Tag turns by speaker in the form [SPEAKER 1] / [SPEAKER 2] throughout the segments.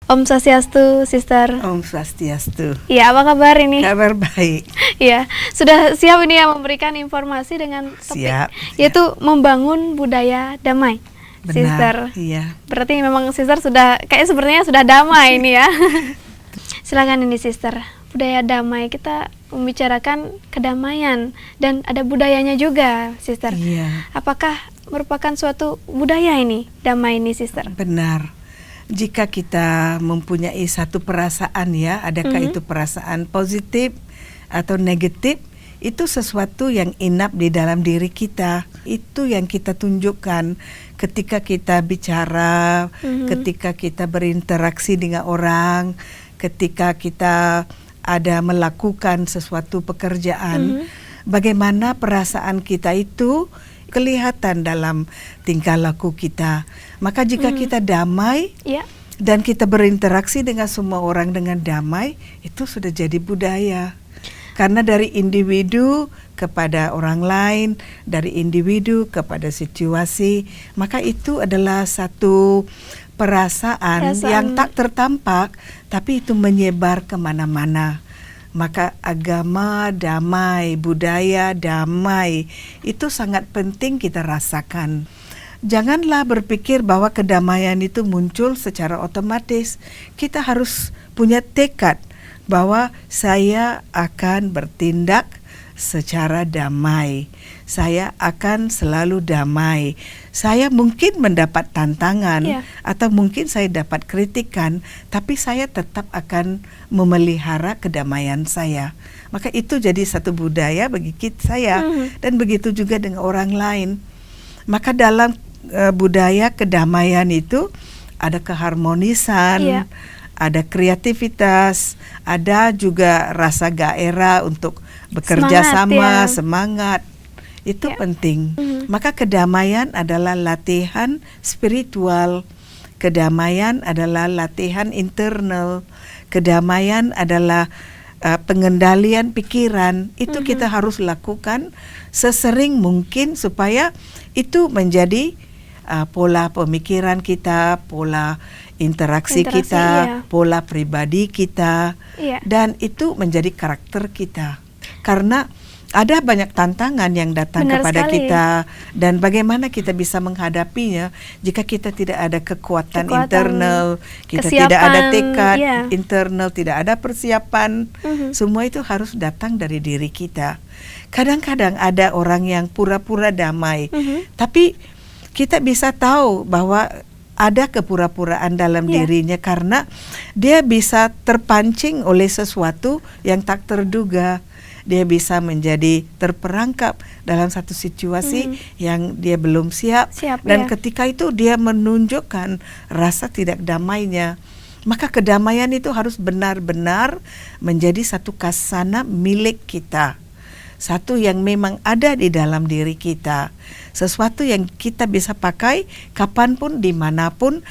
[SPEAKER 1] Om Swastiastu, Sister.
[SPEAKER 2] Om Swastiastu.
[SPEAKER 1] Iya, apa kabar ini?
[SPEAKER 2] Kabar baik.
[SPEAKER 1] Iya, sudah siap ini ya memberikan informasi dengan topik,
[SPEAKER 2] Siap.
[SPEAKER 1] yaitu membangun budaya damai.
[SPEAKER 2] Benar,
[SPEAKER 1] Sister.
[SPEAKER 2] iya.
[SPEAKER 1] Berarti memang Sister sudah, kayak sepertinya sudah damai ini ya. Silakan ini Sister. Budaya damai, kita membicarakan kedamaian dan ada budayanya juga, Sister.
[SPEAKER 2] Iya.
[SPEAKER 1] Apakah merupakan suatu budaya ini, damai ini, Sister?
[SPEAKER 2] Benar. Jika kita mempunyai satu perasaan ya, adakah itu perasaan positif atau negatif, itu sesuatu yang inap di dalam diri kita. Itu yang kita tunjukkan ketika kita bicara, ketika kita berinteraksi dengan orang, ketika kita ada melakukan sesuatu pekerjaan. Bagaimana perasaan kita itu kelihatan dalam tingkah laku kita. Maka jika kita damai dan kita berinteraksi dengan semua orang dengan damai, itu sudah jadi budaya. Karena dari individu kepada orang lain, dari individu kepada situasi, maka itu adalah satu perasaan yang tak tertampak, tapi itu menyebar kemana-mana. Maka agama damai, budaya damai, itu sangat penting kita rasakan. Janganlah berpikir bahwa kedamaian itu muncul secara otomatis. Kita harus punya tekad bahwa saya akan bertindak secara damai. Saya akan selalu damai. Saya mungkin mendapat tantangan atau mungkin saya dapat kritikan, tapi saya tetap akan memelihara kedamaian saya. Maka itu jadi satu budaya bagi saya dan begitu juga dengan orang lain. Maka dalam budaya kedamaian itu ada keharmonisan, ada kreativitas, ada juga rasa gairah untuk bekerja sama, semangat. Itu penting. Maka kedamaian adalah latihan spiritual. Kedamaian adalah latihan internal. Kedamaian adalah pengendalian pikiran. Itu kita harus lakukan sesering mungkin supaya itu menjadi pola pemikiran kita, pola interaksi kita, pola pribadi kita, dan itu menjadi karakter kita. Karena ada banyak tantangan yang datang kepada kita, dan bagaimana kita bisa menghadapinya jika kita tidak ada kekuatan internal, kita tidak ada tekad internal, tidak ada persiapan. Semua itu harus datang dari diri kita. Kadang-kadang ada orang yang pura-pura damai, tapi kita bisa tahu bahwa ada kepura-puraan dalam dirinya karena dia bisa terpancing oleh sesuatu yang tak terduga. Dia bisa menjadi terperangkap dalam satu situasi yang dia belum siap dan ketika itu dia menunjukkan rasa tidak damainya. Maka kedamaian itu harus benar-benar menjadi satu kasana milik kita. Satu yang memang ada di dalam diri kita. Sesuatu yang kita bisa pakai kapanpun, dimanapun,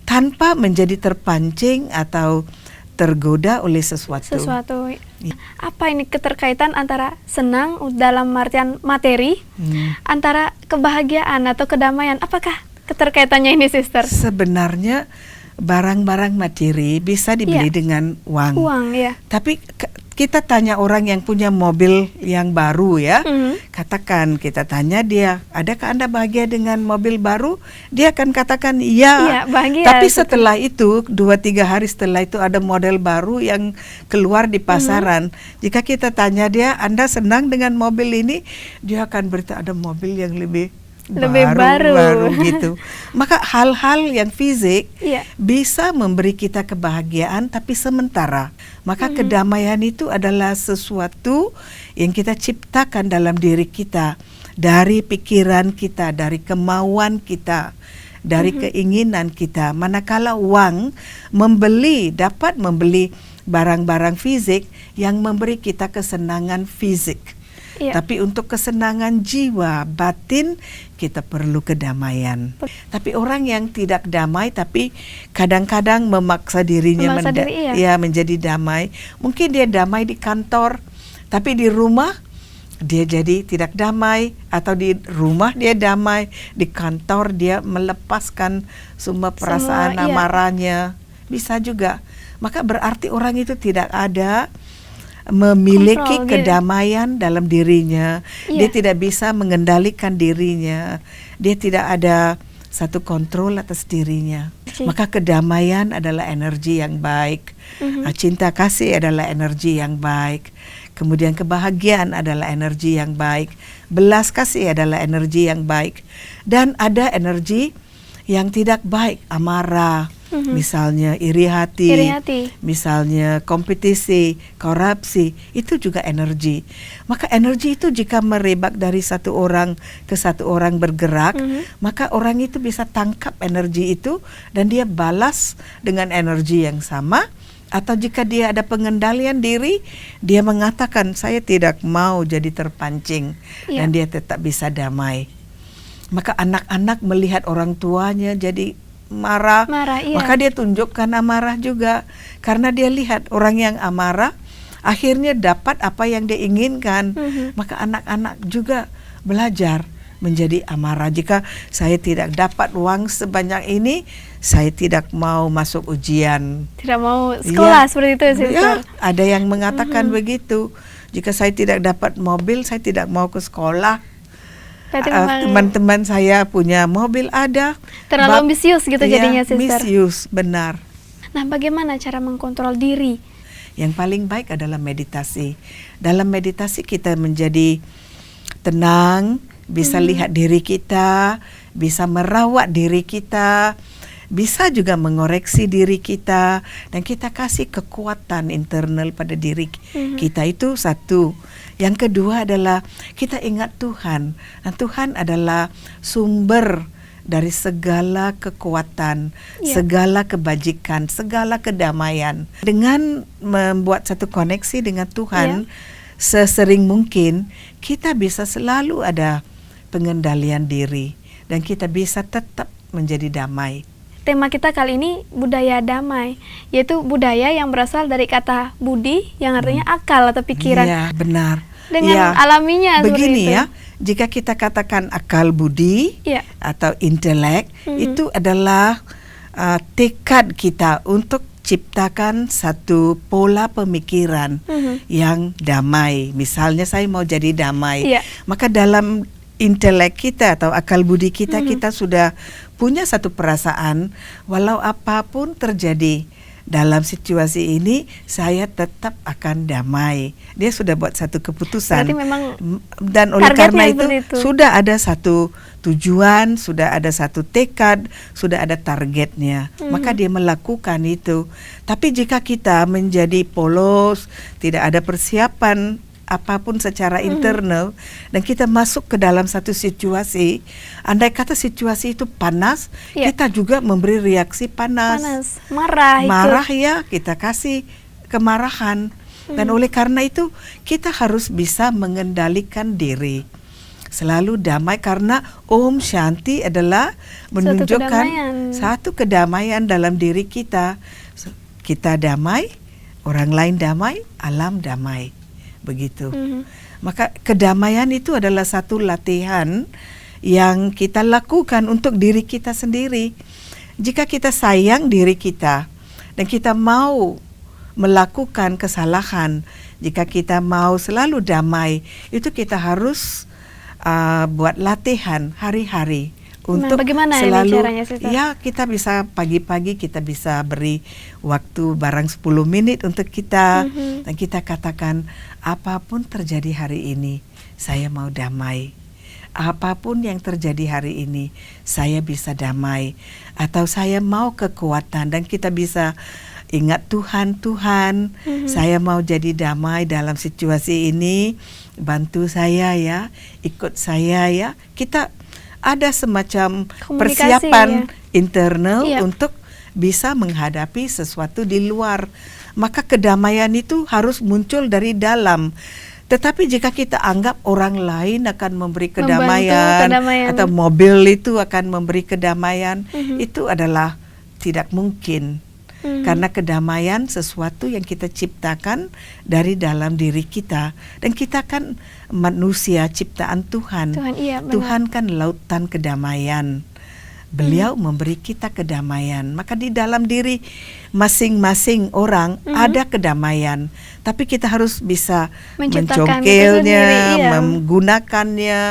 [SPEAKER 2] tanpa menjadi terpancing atau tergoda oleh sesuatu.
[SPEAKER 1] Apa ini keterkaitan antara senang dalam artian materi, antara kebahagiaan atau kedamaian? Apakah keterkaitannya ini, Sister?
[SPEAKER 2] Sebenarnya barang-barang materi bisa dibeli dengan uang. Tapi kita tanya orang yang punya mobil yang baru ya, katakan kita tanya dia, adakah Anda bahagia dengan mobil baru? Dia akan katakan iya, bahagia. Tapi setelah itu 2-3 hari setelah itu ada model baru yang keluar di pasaran. Jika kita tanya dia, Anda senang dengan mobil ini? Dia akan berkata ada mobil yang lebih baru gitu. Maka hal-hal yang fisik bisa memberi kita kebahagiaan tapi sementara. Maka kedamaian itu adalah sesuatu yang kita ciptakan dalam diri kita, dari pikiran kita, dari kemauan kita, dari keinginan kita. Manakala uang dapat membeli barang-barang fisik yang memberi kita kesenangan fisik. Tapi untuk kesenangan jiwa, batin, kita perlu kedamaian. Tapi orang yang tidak damai, tapi kadang-kadang memaksa dirinya menjadi damai. Mungkin dia damai di kantor, tapi di rumah dia jadi tidak damai. Atau di rumah dia damai, di kantor dia melepaskan semua perasaan amarahnya. bisa juga. Maka berarti orang itu tidak ada memiliki
[SPEAKER 1] Kontrol,
[SPEAKER 2] kedamaian dalam dirinya. Dia
[SPEAKER 1] Iya.
[SPEAKER 2] tidak bisa mengendalikan dirinya. Dia tidak ada satu kontrol atas dirinya. Maka kedamaian adalah energi yang baik. Cinta kasih adalah energi yang baik. Kemudian kebahagiaan adalah energi yang baik. Belas kasih adalah energi yang baik. Dan ada energi yang tidak baik, amarah, misalnya iri hati, misalnya kompetisi, korupsi, itu juga energi. Maka energi itu jika merebak dari satu orang ke satu orang bergerak, maka orang itu bisa tangkap energi itu dan dia balas dengan energi yang sama. Atau jika dia ada pengendalian diri, dia mengatakan saya tidak mau jadi terpancing, dan dia tetap bisa damai. Maka anak-anak melihat orang tuanya jadi marah, maka dia tunjukkan amarah juga. Karena dia lihat orang yang amarah akhirnya dapat apa yang dia inginkan. Maka anak-anak juga belajar menjadi amarah. Jika saya tidak dapat uang sebanyak ini, saya tidak mau masuk ujian.
[SPEAKER 1] Tidak mau sekolah, seperti itu, Sister.
[SPEAKER 2] Ada yang mengatakan begitu. Jika saya tidak dapat mobil, saya tidak mau ke sekolah. Teman-teman saya punya mobil ada.
[SPEAKER 1] Terlalu ambisius gitu jadinya, Sister.
[SPEAKER 2] Ambisius, benar.
[SPEAKER 1] Nah, bagaimana cara mengkontrol diri?
[SPEAKER 2] Yang paling baik adalah meditasi. Dalam meditasi kita menjadi tenang, bisa lihat diri kita, bisa merawat diri kita, bisa juga mengoreksi diri kita, dan kita kasih kekuatan internal pada diri kita. Itu satu. Yang kedua adalah kita ingat Tuhan. Dan Tuhan adalah sumber dari segala kekuatan, segala kebajikan, segala kedamaian. Dengan membuat satu koneksi dengan Tuhan, sesering mungkin kita bisa selalu ada pengendalian diri dan kita bisa tetap menjadi damai.
[SPEAKER 1] Tema kita kali ini budaya damai, yaitu budaya yang berasal dari kata budi yang artinya akal atau pikiran.
[SPEAKER 2] Iya, benar.
[SPEAKER 1] Dengan alaminya
[SPEAKER 2] begini
[SPEAKER 1] itu.
[SPEAKER 2] Ya, jika kita katakan akal budi atau intelek, itu adalah tekad kita untuk ciptakan satu pola pemikiran yang damai. Misalnya saya mau jadi damai, maka dalam intelek kita atau akal budi kita, kita sudah punya satu perasaan, walau apapun terjadi dalam situasi ini, saya tetap akan damai. Dia sudah buat satu keputusan.
[SPEAKER 1] Berarti memang
[SPEAKER 2] dan oleh karena itu sudah ada satu tujuan, sudah ada satu tekad, sudah ada targetnya. Maka dia melakukan itu. Tapi jika kita menjadi polos, tidak ada persiapan apapun secara internal, dan kita masuk ke dalam satu situasi, andai kata situasi itu panas, kita juga memberi reaksi panas. Marah ya, kita kasih kemarahan. Dan oleh karena itu kita harus bisa mengendalikan diri, selalu damai, karena Om Shanti adalah menunjukkan satu kedamaian dalam diri kita. Kita damai, orang lain damai, alam damai. Begitu. Maka kedamaian itu adalah satu latihan yang kita lakukan untuk diri kita sendiri. Jika kita sayang diri kita dan kita mau melakukan kesalahan, jika kita mau selalu damai, itu kita harus buat latihan hari-hari. Untuk
[SPEAKER 1] bagaimana
[SPEAKER 2] selalu,
[SPEAKER 1] caranya, Sister?
[SPEAKER 2] Ya, kita bisa pagi-pagi kita bisa beri waktu barang 10 menit untuk kita, dan kita katakan, apapun terjadi hari ini, saya mau damai. Apapun yang terjadi hari ini, saya bisa damai. Atau saya mau kekuatan, dan kita bisa ingat Tuhan, saya mau jadi damai dalam situasi ini, bantu saya ya, ikut saya ya. Kita ada semacam persiapan internal untuk bisa menghadapi sesuatu di luar. Maka kedamaian itu harus muncul dari dalam. Tetapi jika kita anggap orang lain akan memberi kedamaian, atau mobil itu akan memberi kedamaian, itu adalah tidak mungkin. Karena kedamaian sesuatu yang kita ciptakan dari dalam diri kita. Dan kita kan manusia ciptaan Tuhan. Tuhan kan lautan kedamaian. Beliau memberi kita kedamaian. Maka di dalam diri masing-masing orang ada kedamaian. Tapi kita harus bisa
[SPEAKER 1] Menciptakan itu
[SPEAKER 2] mencongkelnya,
[SPEAKER 1] sendiri, iya.
[SPEAKER 2] menggunakannya,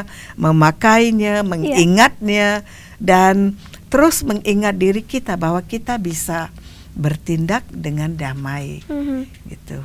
[SPEAKER 2] memakainya, mengingatnya, dan terus mengingat diri kita bahwa kita bisa bertindak dengan damai, gitu.